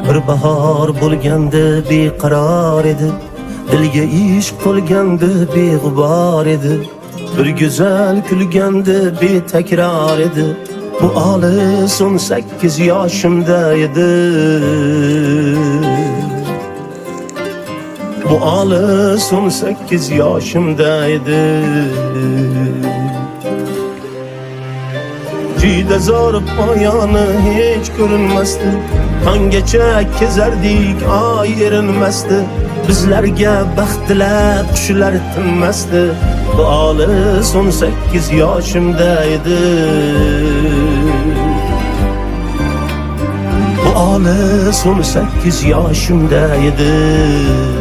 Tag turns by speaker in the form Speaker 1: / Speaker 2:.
Speaker 1: Bir bahar bo'lganda beqaror edi, dilga ishq qolganda beg'ubor edi. Bir go'zal kulganda betakror edi. Bu olis 18 yoshimda edi. Bu olis 18 yoshimda edi. Cide zarıp ayağını hiç görünmezdi. Tangacha kezardik ay erinmasdi. Bizlarga baxtlar qushlar tinmasdi. Bu olis 18 yoshimda edi. Bu olis 18 yoshimda edi.